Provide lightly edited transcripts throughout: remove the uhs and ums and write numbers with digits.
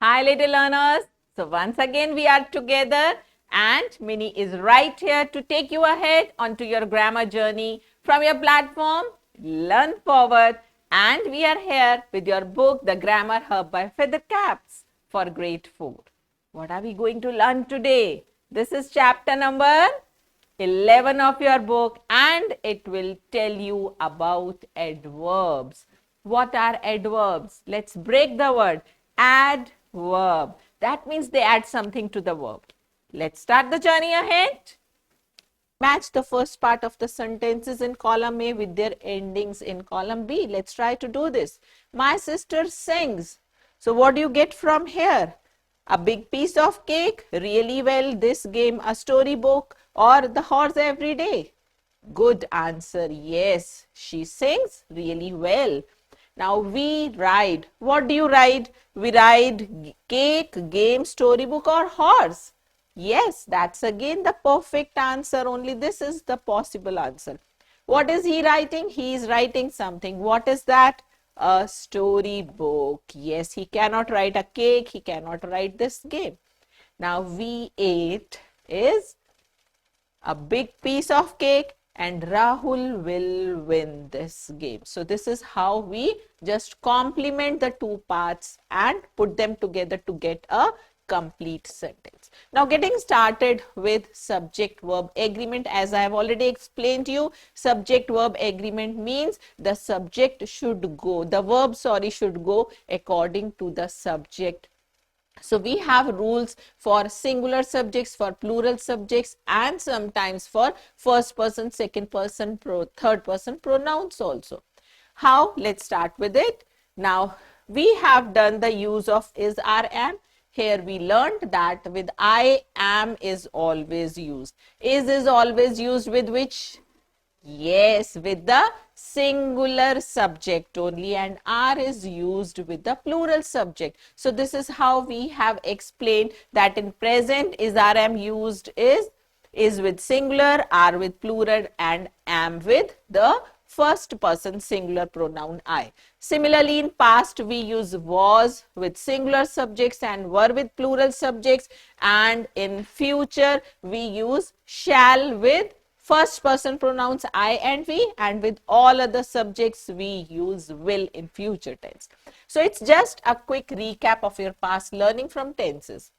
Hi little learners. So once again we are together and Minnie is right here to take you ahead onto your grammar journey from your platform Learn Forward, and we are here with your book The Grammar Hub by Feathercaps for grade 4. What are we going to learn today? This is chapter number 11 of your book and it will tell you about adverbs. What are adverbs? Let's break the word. Adverb. That means they add something to the verb. Let's start the journey ahead. Match the first part of the sentences in column A with their endings in column B. Let's try to do this. My sister sings. So what do you get from here? A big piece of cake, really well, this game, a storybook, or the horse every day? Good answer, yes. She sings really well. Now we ride. What do you ride? We ride cake, game, storybook, or horse. Yes, that's again the perfect answer. Only this is the possible answer. What is he writing? He is writing something. What is that? A storybook. Yes, he cannot write a cake. He cannot write this game. Now V8 is a big piece of cake and Rahul will win this game. So this is how we just complement the two parts and put them together to get a complete sentence. Now getting started with subject verb agreement, as I have already explained to you, subject verb agreement means the subject should go, the verb should go according to the subject. So we have rules for singular subjects, for plural subjects, and sometimes for first person, second person, third person pronouns also. How? Let's start with it. Now we have done the use of is, are, am. Here we learned that with I am is always used. Is always used with which? Yes, with the singular subject only, and are is used with the plural subject. So this is how we have explained that in present is, are, am used is with singular, are with plural, and am with the first person singular pronoun I. Similarly, in past we use was with singular subjects and were with plural subjects, and in future we use shall with first person pronouns I and we, and with all other subjects we use will in future tense. So it's just a quick recap of your past learning from tenses.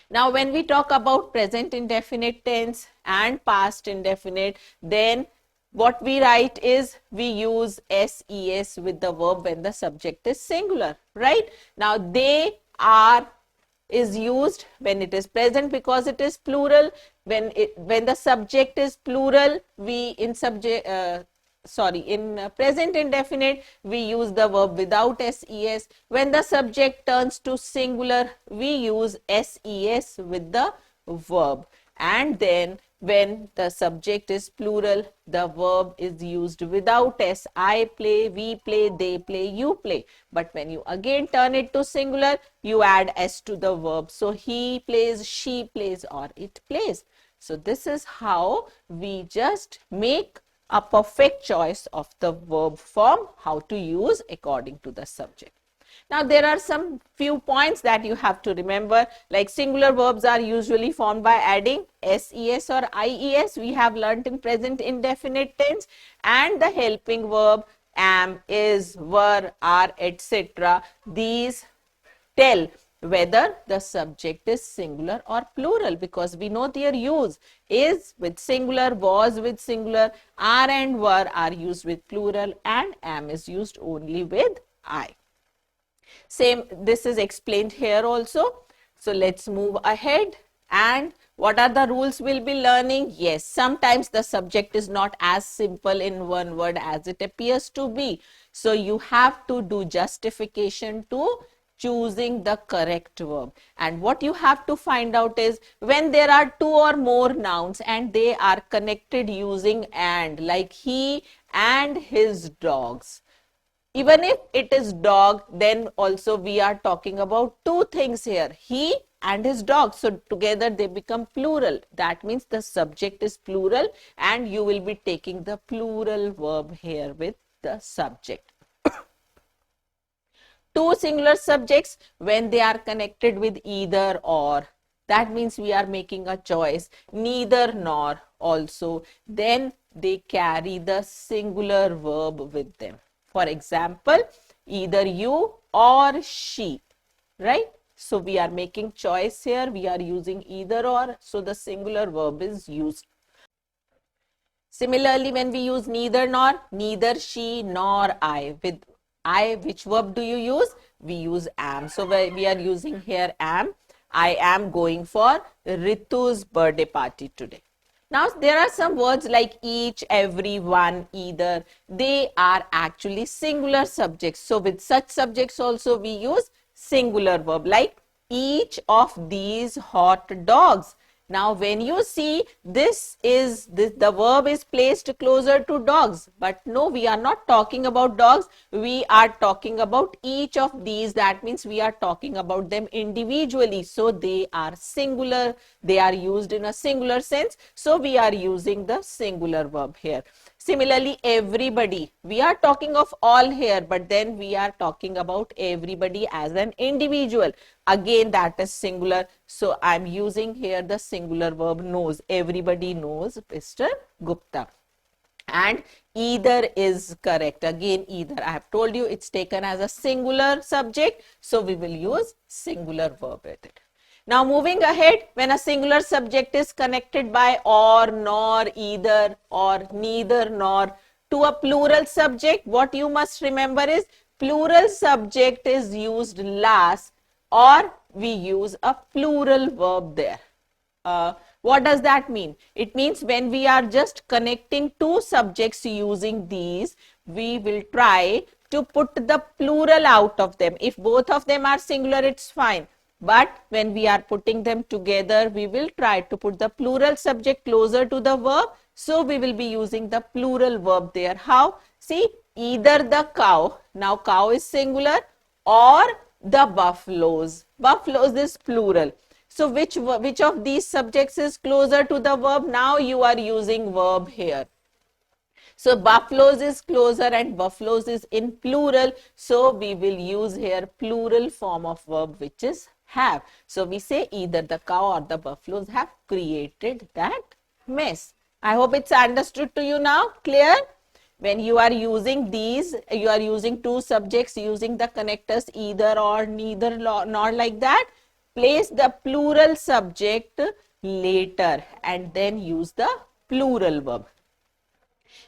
Now when we talk about present indefinite tense and past indefinite, then what we write is we use SES with the verb when the subject is singular, right? Now they are is used when it is present because it is plural. When the subject is plural, we in present indefinite we use the verb without SES. When the subject turns to singular, we use SES with the verb. And then when the subject is plural, the verb is used without S. I play, we play, they play, you play. But when you again turn it to singular, you add S to the verb. So he plays, she plays, or it plays. So this is how we just make a perfect choice of the verb form, how to use according to the subject. Now there are some few points that you have to remember, like singular verbs are usually formed by adding SES or IES. We have learnt in present indefinite tense, and the helping verb am, is, were, are, etc. These tell whether the subject is singular or plural, because we know their use. Is with singular, was with singular, are and were are used with plural, and am is used only with I. Same, this is explained here also. So let's move ahead. And what are the rules we'll be learning? Yes, sometimes the subject is not as simple in one word as it appears to be. So you have to do justification to choosing the correct verb. And what you have to find out is when there are two or more nouns and they are connected using and, like he and his dogs. Even if it is dog, then also we are talking about two things here, he and his dog. So together they become plural. That means the subject is plural and you will be taking the plural verb here with the subject. two singular subjects when they are connected with either or. That means we are making a choice, neither nor also. Then they carry the singular verb with them. For example, either you or she, right? So we are making choice here. We are using either or. So the singular verb is used. Similarly, when we use neither nor, neither she nor I. With I, which verb do you use? We use am. So we are using here am. I am going for Ritu's birthday party today. Now, there are some words like each, every, one, either. They are actually singular subjects. So, with such subjects also we use singular verb like each of these hot dogs. Now, when you see the verb is placed closer to dogs, but no, we are not talking about dogs. We are talking about each of these. That means we are talking about them individually. So, they are singular. They are used in a singular sense. So, we are using the singular verb here. Similarly, everybody. We are talking of all here, but then we are talking about everybody as an individual. Again, that is singular. So, I am using here the singular verb knows. Everybody knows Mr. Gupta. And either is correct. Again, either. I have told you it's taken as a singular subject. So, we will use singular verb with it. Now, moving ahead, when a singular subject is connected by or, nor, either, or neither, nor to a plural subject, what you must remember is plural subject is used last, or we use a plural verb there. What does that mean? It means when we are just connecting two subjects using these, we will try to put the plural out of them. If both of them are singular, it's fine. But when we are putting them together, we will try to put the plural subject closer to the verb. So, we will be using the plural verb there. How? See, either the cow, now cow is singular, or the buffaloes. Buffaloes is plural. So, which of these subjects is closer to the verb? Now, you are using verb here. So, buffaloes is closer and buffaloes is in plural. So, we will use here plural form of verb, which is have. So, we say either the cow or the buffaloes have created that mess. I hope it's understood to you now. Clear? When you are using these, you are using two subjects using the connectors either or, neither nor like that. Place the plural subject later and then use the plural verb.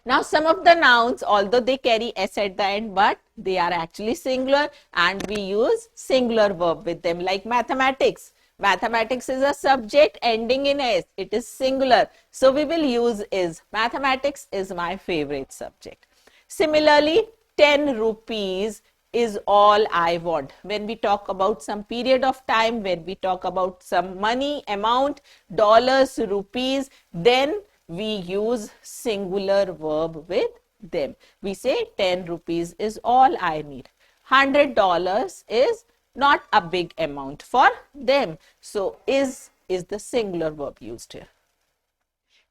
Now, some of the nouns, although they carry s at the end, but they are actually singular and we use singular verb with them, like mathematics. Mathematics is a subject ending in s. It is singular. So, we will use is. Mathematics is my favorite subject. Similarly, 10 rupees is all I want. When we talk about some period of time, when we talk about some money amount, dollars, rupees, then we use singular verb with them. We say 10 rupees is all I need. $100 is not a big amount for them. So, is the singular verb used here.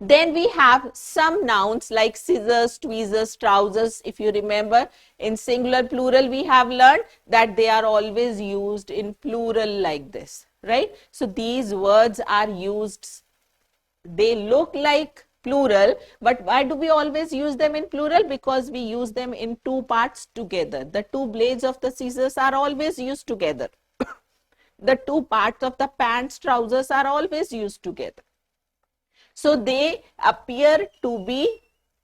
Then we have some nouns like scissors, tweezers, trousers. If you remember, in singular, plural, we have learned that they are always used in plural like this, right? So, these words are used, they look like plural, but why do we always use them in plural? Because we use them in two parts together. The two blades of the scissors are always used together. The two parts of the pants, trousers are always used together. So, they appear to be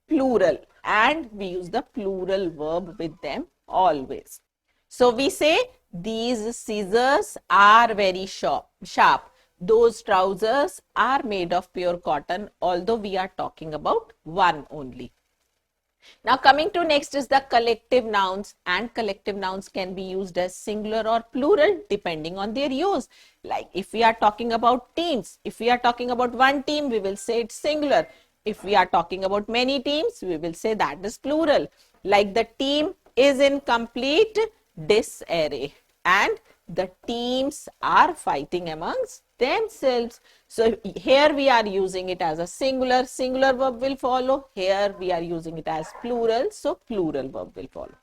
plural and we use the plural verb with them always. So, we say these scissors are very sharp. Those trousers are made of pure cotton, although we are talking about one only. Now, coming to next is the collective nouns, and collective nouns can be used as singular or plural depending on their use. Like if we are talking about teams, if we are talking about one team, we will say it's singular. If we are talking about many teams, we will say that is plural. Like the team is in complete disarray and the teams are fighting amongst themselves. So, here we are using it as a singular verb will follow. Here we are using it as plural, so plural verb will follow.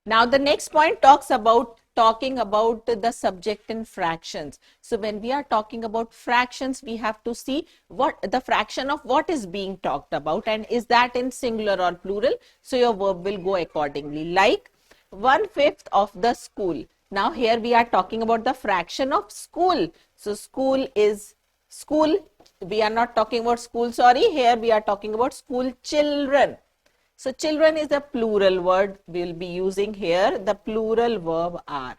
Now the next point talking about the subject in fractions. So when we are talking about fractions, we have to see what the fraction of what is being talked about, and is that in singular or plural. So your verb will go accordingly. Like 1/5 of the school. Now here we are talking about the fraction of school. So school is school. We are not talking about school, sorry. Here we are talking about school children. So children is a plural word. We will be using here the plural verb are.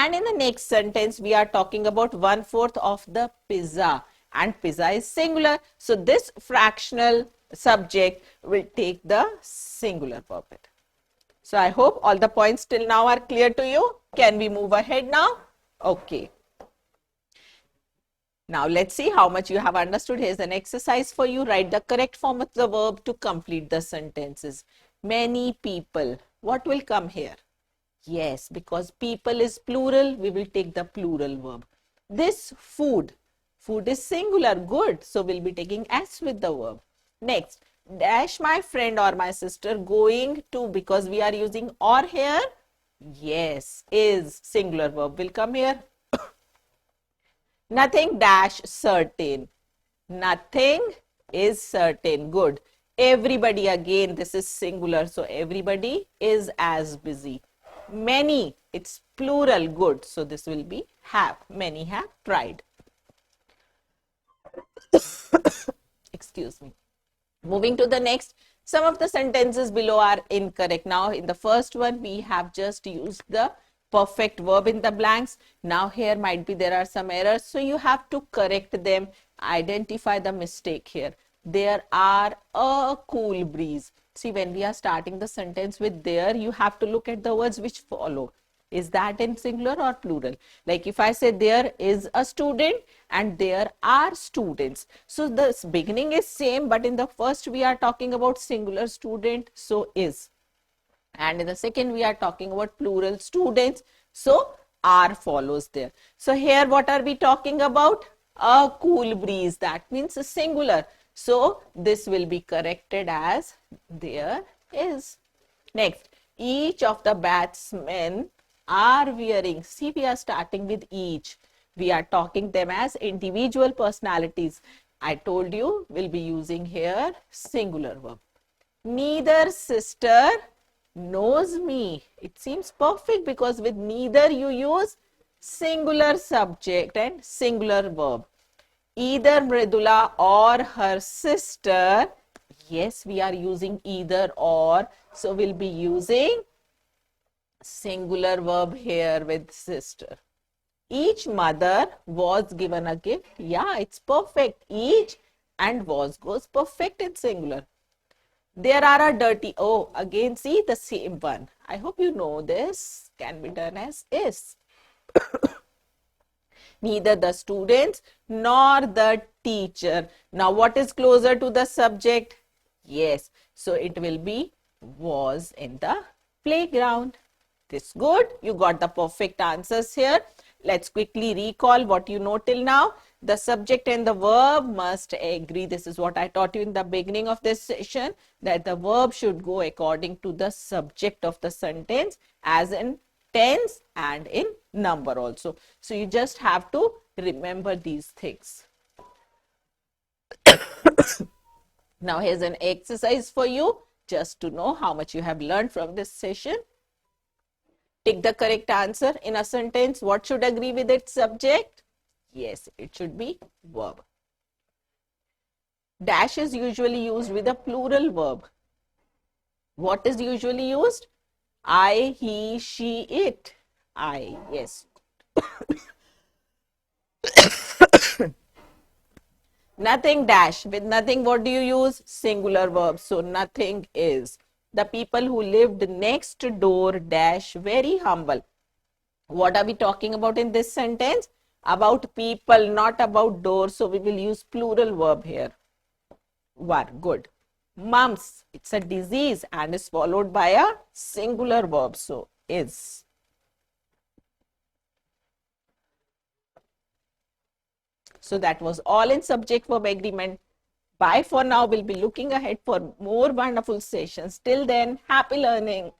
And in the next sentence, we are talking about 1/4 of the pizza. And pizza is singular. So this fractional subject will take the singular verb. So I hope all the points till now are clear to you. Can we move ahead now? Okay. Now let's see how much you have understood. Here's an exercise for you. Write the correct form of the verb to complete the sentences. Many people. What will come here? Yes, because people is plural, we will take the plural verb. This food. Food is singular. Good. So we'll be taking S with the verb. Next, dash my friend or my sister going to, because we are using or here. Yes, is singular verb will come here. Nothing dash certain. Nothing is certain. Good. Everybody, again, this is singular. So everybody is as busy. Many, it's plural. Good. So this will be have. Many have tried. Excuse me. Moving to the next. Some of the sentences below are incorrect. Now in the first one, we have just used the perfect verb in the blanks. Now here might be there are some errors, so you have to correct them. Identify the mistake here. There are a cool breeze. See, when we are starting the sentence with there, you have to look at the words which follow. Is that in singular or plural? Like if I say there is a student and there are students. So the beginning is same, but in the first we are talking about singular student, so is. And in the second, we are talking about plural students. So, are follows there. So, here what are we talking about? A cool breeze. That means a singular. So, this will be corrected as there is. Next, each of the batsmen are wearing. See, we are starting with each. We are talking them as individual personalities. I told you, we'll be using here singular verb. Neither sister knows me. It seems perfect because with neither you use singular subject and singular verb. Either Mridula or her sister. Yes, we are using either or. So we'll be using singular verb here with sister. Each mother was given a gift. Yeah, it's perfect. Each and was goes perfect in singular. There are a dirty, oh, again see the same one. I hope you know this can be done as is. Neither the students nor the teacher. Now what is closer to the subject? Yes, so it will be was in the playground. This good. You got the perfect answers here. Let's quickly recall what you know till now. The subject and the verb must agree. This is what I taught you in the beginning of this session, that the verb should go according to the subject of the sentence, as in tense and in number also. So you just have to remember these things. Now here's an exercise for you just to know how much you have learned from this session. Take the correct answer in a sentence. What should agree with its subject? Yes, it should be verb. Dash is usually used with a plural verb. What is usually used? I, he, she, it. I, yes. Nothing dash. With nothing, what do you use? Singular verb. So nothing is. The people who lived next door dash very humble. What are we talking about in this sentence? About people, not about door. So we will use plural verb here. Were. Good. Mumps. It's a disease and is followed by a singular verb. So is. So that was all in subject verb agreement. Bye for now. We'll be looking ahead for more wonderful sessions. Till then, happy learning.